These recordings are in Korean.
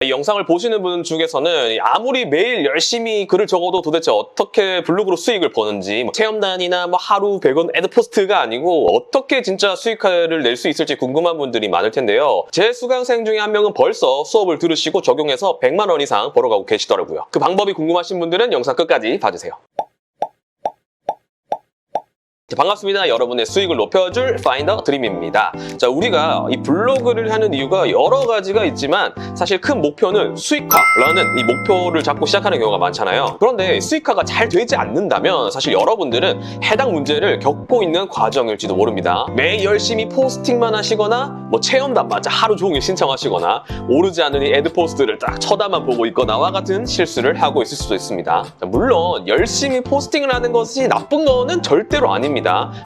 이 영상을 보시는 분 중에서는 아무리 매일 열심히 글을 적어도 도대체 어떻게 블로그로 수익을 버는지 체험단이나 하루 100원 애드포스트가 아니고 어떻게 진짜 수익을 낼 수 있을지 궁금한 분들이 많을 텐데요. 제 수강생 중에 한 명은 벌써 수업을 들으시고 적용해서 100만 원 이상 벌어가고 계시더라고요. 그 방법이 궁금하신 분들은 영상 끝까지 봐주세요. 반갑습니다. 여러분의 수익을 높여줄 파인더 드림입니다. 자, 우리가 이 블로그를 하는 이유가 여러 가지가 있지만 사실 큰 목표는 수익화라는 이 목표를 잡고 시작하는 경우가 많잖아요. 그런데 수익화가 잘 되지 않는다면 사실 여러분들은 해당 문제를 겪고 있는 과정일지도 모릅니다. 매일 열심히 포스팅만 하시거나 체험단마저 하루 종일 신청하시거나 오르지 않는 이 애드포스트를 딱 쳐다만 보고 있거나와 같은 실수를 하고 있을 수도 있습니다. 자, 물론 열심히 포스팅을 하는 것이 나쁜 거는 절대로 아닙니다.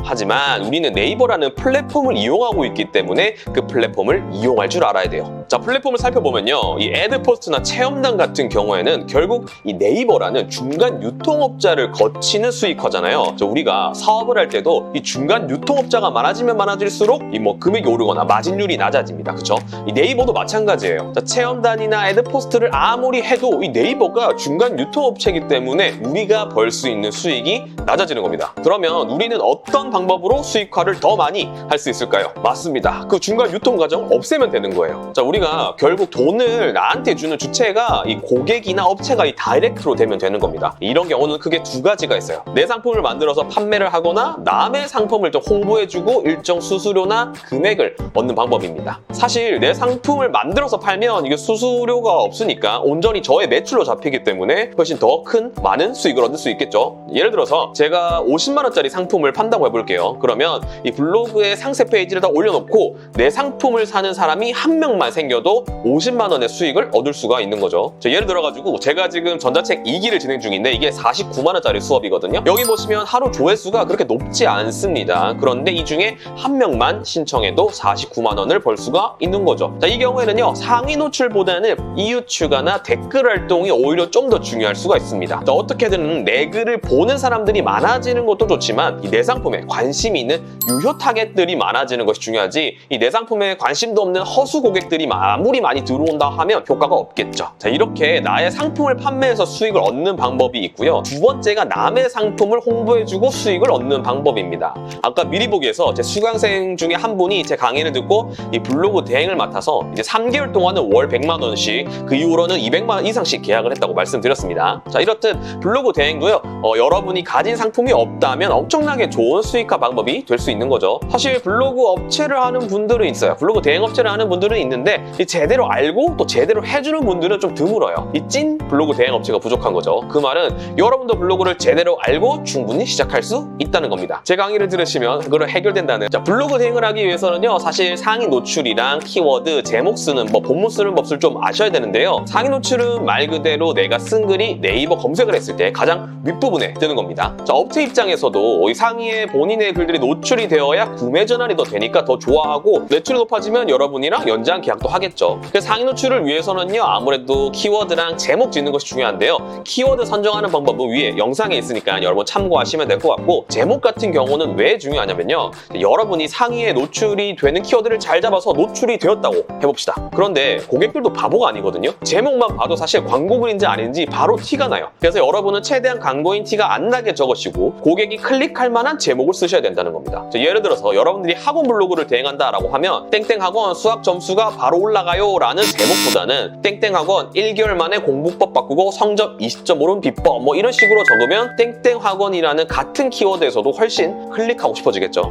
하지만 우리는 네이버라는 플랫폼을 이용하고 있기 때문에 그 플랫폼을 이용할 줄 알아야 돼요. 자, 플랫폼을 살펴보면요, 이 애드포스트나 체험단 같은 경우에는 결국 이 네이버라는 중간 유통업자를 거치는 수익화잖아요. 자, 우리가 사업을 할 때도 이 중간 유통업자가 많아지면 많아질수록 이 금액이 오르거나 마진율이 낮아집니다. 그렇죠? 이 네이버도 마찬가지예요. 자, 체험단이나 애드포스트를 아무리 해도 이 네이버가 중간 유통업체이기 때문에 우리가 벌 수 있는 수익이 낮아지는 겁니다. 그러면 우리는 어떤 방법으로 수익화를 더 많이 할 수 있을까요? 맞습니다. 그 중간 유통 과정 없애면 되는 거예요. 자, 우리가 결국 돈을 나한테 주는 주체가 이 고객이나 업체가 이 다이렉트로 되면 되는 겁니다. 이런 경우는 크게 두 가지가 있어요. 내 상품을 만들어서 판매를 하거나 남의 상품을 좀 홍보해주고 일정 수수료나 금액을 얻는 방법입니다. 사실 내 상품을 만들어서 팔면 이게 수수료가 없으니까 온전히 저의 매출로 잡히기 때문에 훨씬 더 큰 많은 수익을 얻을 수 있겠죠. 예를 들어서 제가 50만 원짜리 상품을 판다고 해볼게요. 그러면 이 블로그에 상세 페이지를 다 올려놓고 내 상품을 사는 사람이 한 명만 생겨도 50만 원의 수익을 얻을 수가 있는 거죠. 예를 들어가지고 제가 지금 전자책 2기를 진행 중인데 이게 49만 원짜리 수업이거든요. 여기 보시면 하루 조회수가 그렇게 높지 않습니다. 그런데 이 중에 한 명만 신청해도 49만 원을 벌 수가 있는 거죠. 자, 이 경우에는요, 상위 노출보다는 이웃 추가나 댓글 활동이 오히려 좀 더 중요할 수가 있습니다. 자, 어떻게든 내 글을 보는 사람들이 많아지는 것도 좋지만 내 상품에 관심이 있는 유효 타겟들이 많아지는 것이 중요하지, 이 내 상품에 관심도 없는 허수 고객들이 아무리 많이 들어온다 하면 효과가 없겠죠. 자, 이렇게 나의 상품을 판매해서 수익을 얻는 방법이 있고요. 두 번째가 남의 상품을 홍보해주고 수익을 얻는 방법입니다. 아까 미리 보기에서 제 수강생 중에 한 분이 제 강의를 듣고 이 블로그 대행을 맡아서 이제 3개월 동안은 월 100만 원씩, 그 이후로는 200만 원 이상씩 계약을 했다고 말씀드렸습니다. 자, 이렇듯 블로그 대행도요, 여러분이 가진 상품이 없다면 엄청나게 좋은 수익화 방법이 될 수 있는 거죠. 사실 블로그 업체를 하는 분들은 있어요. 블로그 대행업체를 하는 분들은 있는데 제대로 알고 또 제대로 해주는 분들은 좀 드물어요. 이 찐 블로그 대행업체가 부족한 거죠. 그 말은 여러분도 블로그를 제대로 알고 충분히 시작할 수 있다는 겁니다. 제 강의를 들으시면 그걸 해결된다는. 자, 블로그 대행을 하기 위해서는요, 사실 상위 노출이랑 키워드, 제목 쓰는 법, 본문 쓰는 법을 좀 아셔야 되는데요. 상위 노출은 말 그대로 내가 쓴 글이 네이버 검색을 했을 때 가장 윗부분에 뜨는 겁니다. 자, 업체 입장에서도 이 상위에 본인의 글들이 노출이 되어야 구매 전환이 더 되니까 더 좋아하고, 매출이 높아지면 여러분이랑 연장 계약도 하겠죠. 그래서 상위 노출을 위해서는요, 아무래도 키워드랑 제목 짓는 것이 중요한데요. 키워드 선정하는 방법은 위에 영상에 있으니까 여러분 참고하시면 될 것 같고, 제목 같은 경우는 왜 중요하냐면요, 여러분이 상위에 노출이 되는 키워드를 잘 잡아서 노출이 되었다고 해봅시다. 그런데 고객들도 바보가 아니거든요. 제목만 봐도 사실 광고글인지 아닌지 바로 티가 나요. 그래서 여러분은 최대한 광고인 티가 안 나게 적으시고 고객이 클릭할 만한 제목을 쓰셔야 된다는 겁니다. 예를 들어서 여러분들이 학원 블로그를 대행한다라고 하면 땡땡학원 수학 점수가 바로 올라가요 라는 제목보다는 땡땡학원 1개월 만에 공부법 바꾸고 성적 20점 오른 비법 이런 식으로 적으면 땡땡학원이라는 같은 키워드에서도 훨씬 클릭하고 싶어지겠죠.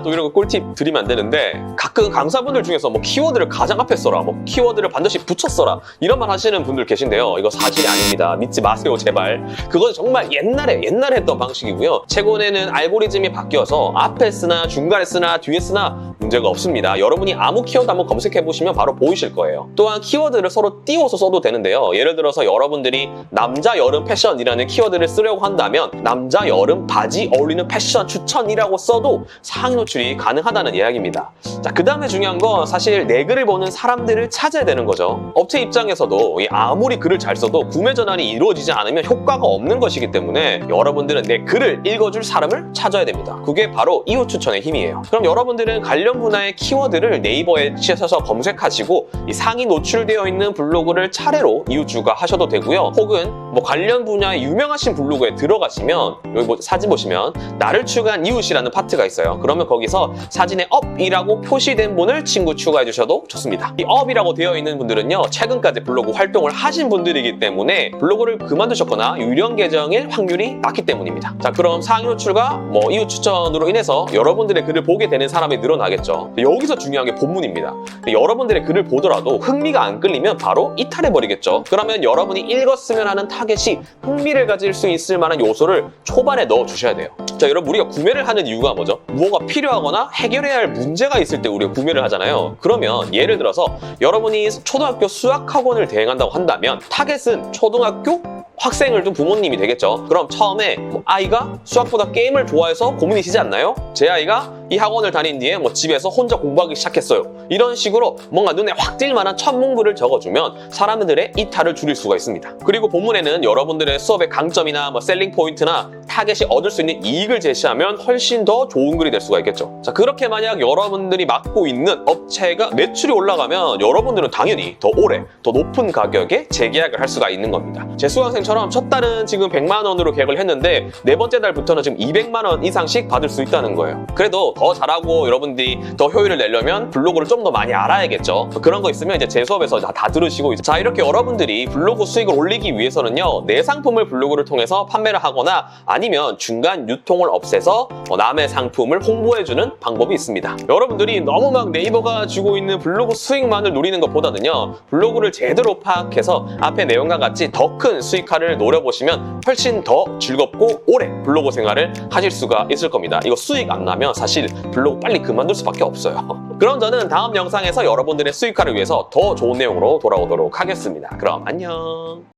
또 이런 거 꿀팁 드리면 안 되는데, 가끔 강사분들 중에서 키워드를 가장 앞에 써라, 키워드를 반드시 붙여 써라 이런 말 하시는 분들 계신데요. 이거 사실이 아닙니다. 믿지 마세요, 제발. 그건 정말 옛날에 했던 방식이고요. 최근에는 알고리즘이 바뀌어서 앞에 쓰나 중간에 쓰나 뒤에 쓰나 문제가 없습니다. 여러분이 아무 키워드 한번 검색해보시면 바로 보이실 거예요. 또한 키워드를 서로 띄워서 써도 되는데요. 예를 들어서 여러분들이 남자 여름 패션이라는 키워드를 쓰려고 한다면 남자 여름 바지 어울리는 패션 추천이라고 써도 상위 노출이 가능하다는 이야기입니다. 자, 그 다음에 중요한 건 사실 내 글을 보는 사람들을 찾아야 되는 거죠. 업체 입장에서도 아무리 글을 잘 써도 구매 전환이 이루어지지 않으면 효과가 없는 것이기 때문에 여러분들은 내 글을 읽어줄 사람을 찾아야 찾아야 됩니다. 그게 바로 이웃 추천의 힘이에요. 그럼 여러분들은 관련 분야의 키워드를 네이버에 치셔서 검색하시고 이 상위 노출되어 있는 블로그를 차례로 이웃주가 하셔도 되고요. 혹은 뭐 관련 분야의 유명하신 블로그에 들어가시면 여기 사진 보시면 나를 추가한 이웃이라는 파트가 있어요. 그러면 거기서 사진에 업이라고 표시된 분을 친구 추가해 주셔도 좋습니다. 이 업이라고 되어 있는 분들은요, 최근까지 블로그 활동을 하신 분들이기 때문에 블로그를 그만두셨거나 유령 계정일 확률이 낮기 때문입니다. 자, 그럼 상위 노출과 뭐 이웃 추천으로 인해서 여러분들의 글을 보게 되는 사람이 늘어나겠죠. 여기서 중요한 게 본문입니다. 여러분들의 글을 보더라도 흥미가 안 끌리면 바로 이탈해 버리겠죠. 그러면 여러분이 읽었으면 하는 타겟이 흥미를 가질 수 있을 만한 요소를 초반에 넣어 주셔야 돼요. 자, 여러분, 우리가 구매를 하는 이유가 뭐죠? 뭐가 필요하거나 해결해야 할 문제가 있을 때 우리가 구매를 하잖아요. 그러면 예를 들어서 여러분이 초등학교 수학학원을 대행한다고 한다면 타겟은 초등학교 학생을 둔 부모님이 되겠죠. 그럼 처음에 뭐 아이가 수학보다 게임을 좋아해서 고민이시지 않나요? 제 아이가 이 학원을 다닌 뒤에 뭐 집에서 혼자 공부하기 시작했어요. 이런 식으로 뭔가 눈에 확 띌 만한 첫 문구를 적어주면 사람들의 이탈을 줄일 수가 있습니다. 그리고 본문에는 여러분들의 수업의 강점이나 뭐 셀링 포인트나 타겟이 얻을 수 있는 이익을 제시하면 훨씬 더 좋은 글이 될 수가 있겠죠. 자, 그렇게 만약 여러분들이 맡고 있는 업체가 매출이 올라가면 여러분들은 당연히 더 오래, 더 높은 가격에 재계약을 할 수가 있는 겁니다. 제 수강생처럼 첫 달은 지금 100만 원으로 계약을 했는데 네 번째 달부터는 지금 200만 원 이상씩 받을 수 있다는 거예요. 그래도 더 잘하고 여러분들이 더 효율을 내려면 블로그를 좀 더 많이 알아야겠죠. 그런 거 있으면 이제 제 수업에서 다 들으시고, 자, 이렇게 여러분들이 블로그 수익을 올리기 위해서는요, 내 상품을 블로그를 통해서 판매를 하거나 아니면 중간 유통을 없애서 남의 상품을 홍보해주는 방법이 있습니다. 여러분들이 너무 막 네이버가 주고 있는 블로그 수익만을 노리는 것보다는요, 블로그를 제대로 파악해서 앞에 내용과 같이 더 큰 수익화를 노려보시면 훨씬 더 즐겁고 오래 블로그 생활을 하실 수가 있을 겁니다. 이거 수익 안 나면 사실 블로그 빨리 그만둘 수밖에 없어요. 그럼 저는 다음 영상에서 여러분들의 수익화를 위해서 더 좋은 내용으로 돌아오도록 하겠습니다. 그럼 안녕.